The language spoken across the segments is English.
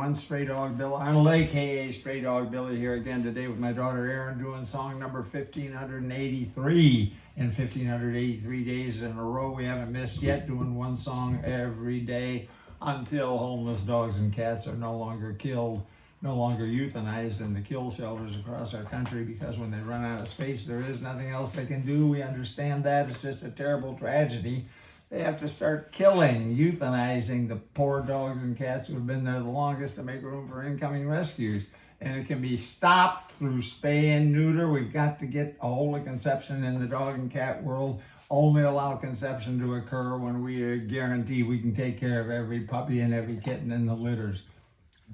everyone. Straydog Bill Arnold, aka Straydog Billy, here again today with my daughter ERIN, doing song number 1583. In 1583 days in a row, we haven't missed yet, doing one song every day until homeless dogs and cats are no longer killed, no longer euthanized in the kill shelters across our country, because when they run out of space, there is nothing else they can do. We understand that. It's just a terrible tragedy. They have to start killing, euthanizing the poor dogs and cats who have been there the longest to make room for incoming rescues. And it can be stopped through spay and neuter. We've got to get a hold of conception in the dog and cat world. Only allow conception to occur when we guarantee we can take care of every puppy and every kitten in the litters.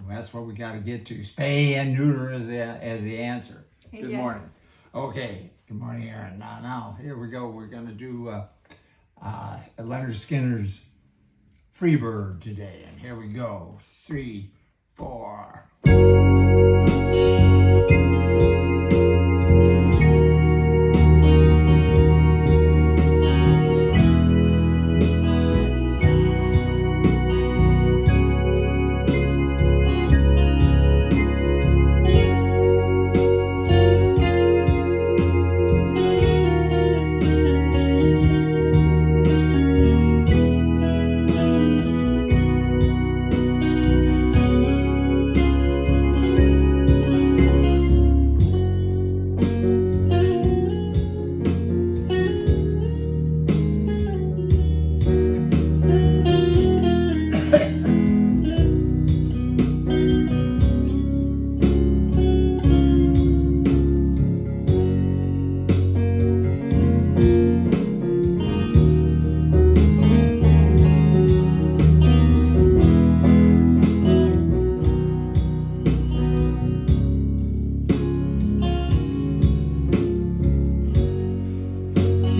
That's what we got to get to. Spay and neuter as the answer. Hey, good morning. Okay, good morning, ERIN. Now, here we go. We're going to do Leonard Skinner's Freebird today. And here we go. 3, 4.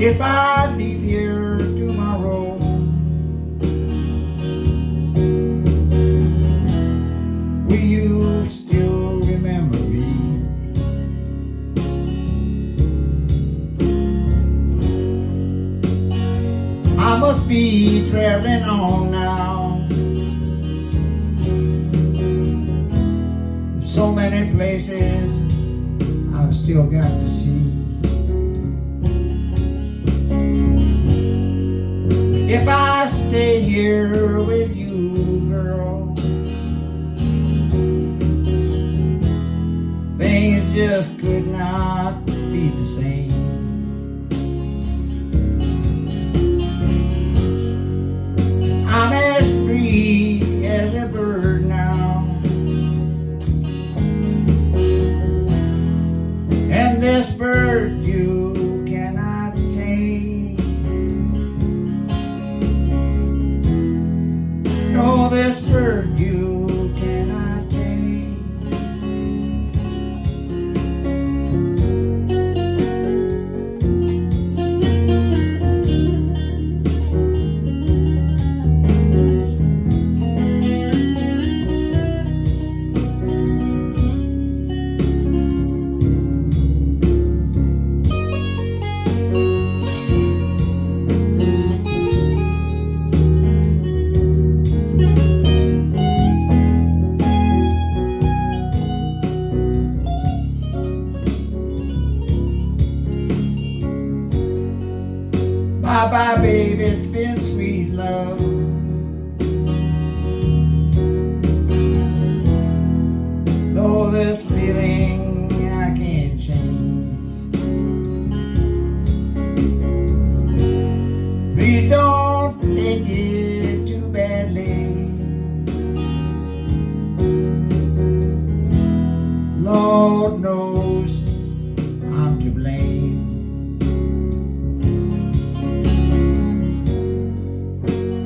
If I leave here tomorrow, will you still remember me? I must be traveling on now. There's so many places I've still got to see. If I stay here with you, girl, things just could not be the same. I'm as free as a bird now, and this bird you cannot change. No, this bird you cannot change. Bye-bye, baby, it's been sweet love. Though this feeling I can't change. Please don't take it too badly. Lord knows I'm to blame.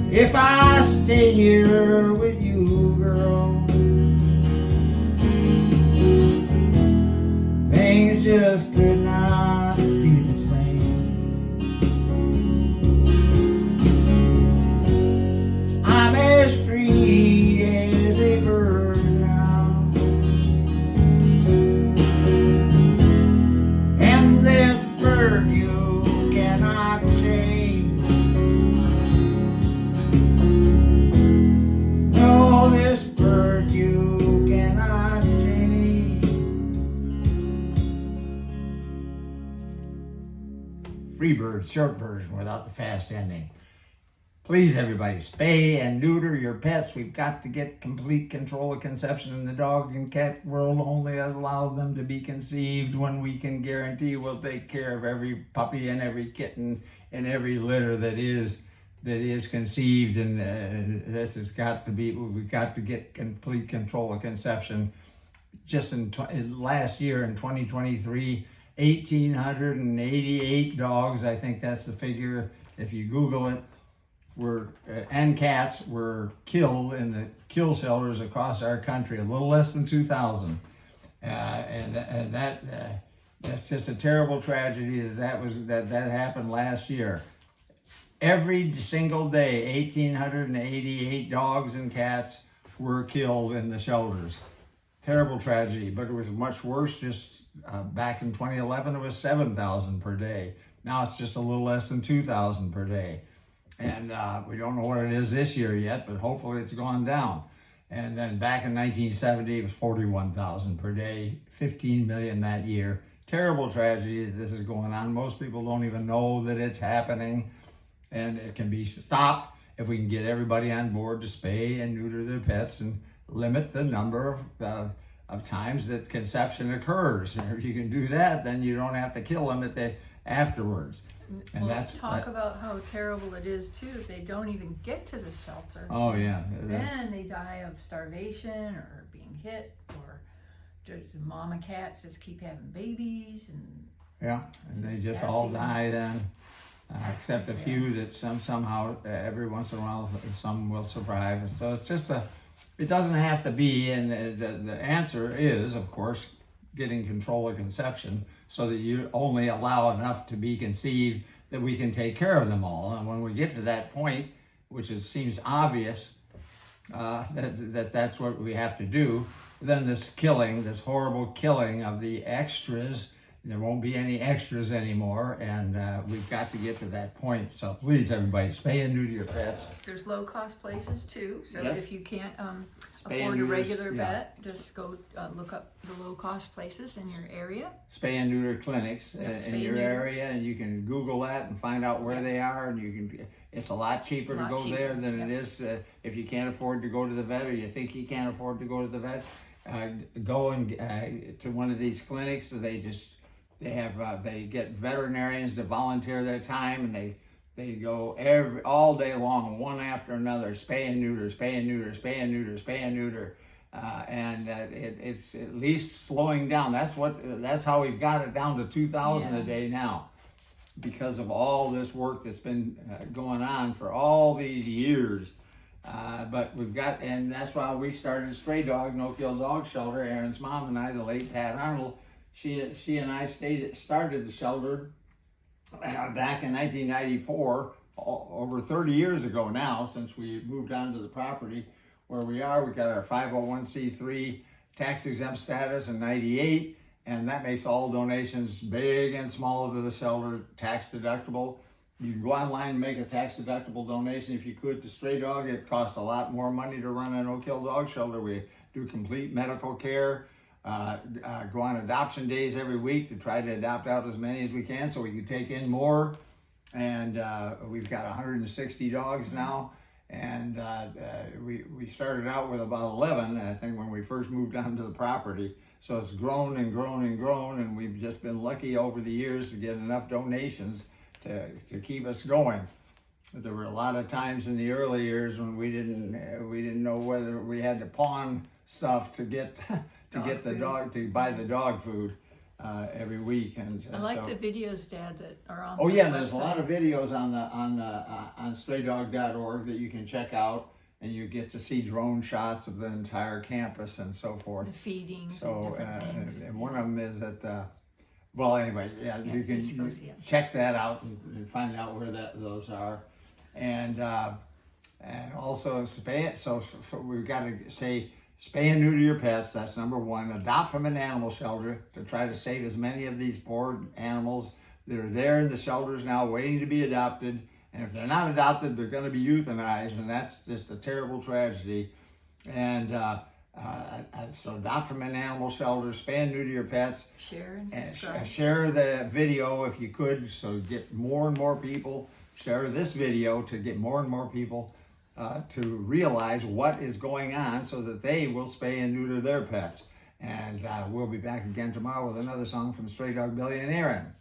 If I stay here with you, girl, things just could not be the same. I'm as free as a bird now, and this bird you cannot change. This bird birds, short version without the fast ending. Please, everybody, spay and neuter your pets. We've got to get complete control of conception in the dog and cat world. Only allow them to be conceived when we can guarantee we'll take care of every puppy and every kitten and every litter that is conceived. And this has got to be, we've got to get complete control of conception. Just in last year, in 2023, 1,888 dogs, I think that's the figure if you Google it, and cats were killed in the kill shelters across our country, a little less than 2,000. That's just a terrible tragedy that happened last year. Every single day, 1,888 dogs and cats were killed in the shelters. Terrible tragedy, but it was much worse just back in 2011, it was 7,000 per day. Now it's just a little less than 2,000 per day. And we don't know what it is this year yet, but hopefully it's gone down. And then back in 1970, it was 41,000 per day, 15 million that year. Terrible tragedy that this is going on. Most people don't even know that it's happening, and it can be stopped if we can get everybody on board to spay and neuter their pets and limit the number of times that conception occurs. And if you can do that, then you don't have to kill them afterwards. And well, talk about how terrible it is too if they don't even get to the shelter. Oh yeah. Then they die of starvation or being hit, or just mama cats just keep having babies, and yeah, and they just all die then. Except a few that somehow every once in a while some will survive. So it's just it doesn't have to be, and the answer is, of course, getting control of conception so that you only allow enough to be conceived that we can take care of them all. And when we get to that point, which it seems obvious that's what we have to do, then this horrible killing of the extras, there won't be any extras anymore, and we've got to get to that point. So please, everybody, spay and neuter your pets. There's low-cost places too, so yes. If you can't afford a regular vet, just go look up the low-cost places in your area. Spay and neuter clinics in your area, and you can Google that and find out where they are, and you can. It's a lot cheaper to go there than it is if you can't afford to go to the vet, or you think you can't afford to go to the vet. Go and to one of these clinics. So they get veterinarians to volunteer their time, and they go all day long, one after another, spay and neuter, spay and neuter, spay and neuter, spay and neuter, and it's at least slowing down. That's how we've got it down to 2,000 a day now, because of all this work that's been going on for all these years. But we've got, and that's why we started Straydog No-Kill Dog Shelter. Erin's mom and I, the late Pat Arnold, she and I started the shelter back in 1994, over 30 years ago now, since we moved onto the property where we are. We got our 501c3 tax exempt status in 98, and that makes all donations, big and small, to the shelter tax deductible. You can go online and make a tax deductible donation if you could to Straydog. It costs a lot more money to run a no-kill dog shelter. We do complete medical care. Go on adoption days every week to try to adopt out as many as we can so we can take in more. And we've got 160 dogs now. And we started out with about 11, I think, when we first moved onto the property. So it's grown and grown and grown, and we've just been lucky over the years to get enough donations to keep us going. There were a lot of times in the early years when we didn't know whether we had to pawn stuff to get to buy the dog food every week. And I like the videos, Dad, that are on. Oh yeah, there's a lot of videos on straydog.org that you can check out, and you get to see drone shots of the entire campus and so forth. The feedings and different things. And one of them is that. Well, anyway, you can check that out and find out where those are, and also spay it. So we've got to say, spay and neuter your pets. That's number one. Adopt from an animal shelter to try to save as many of these poor animals that are there in the shelters now waiting to be adopted. And if they're not adopted, they're going to be euthanized, and that's just a terrible tragedy. And So adopt from an animal shelter, spay and neuter your pets, Share and and subscribe. share the video if you could, so get more and more people. Share this video to get more and more people to realize what is going on, so that they will spay and neuter their pets. And we'll be back again tomorrow with another song from Straydog Bill and ERIN.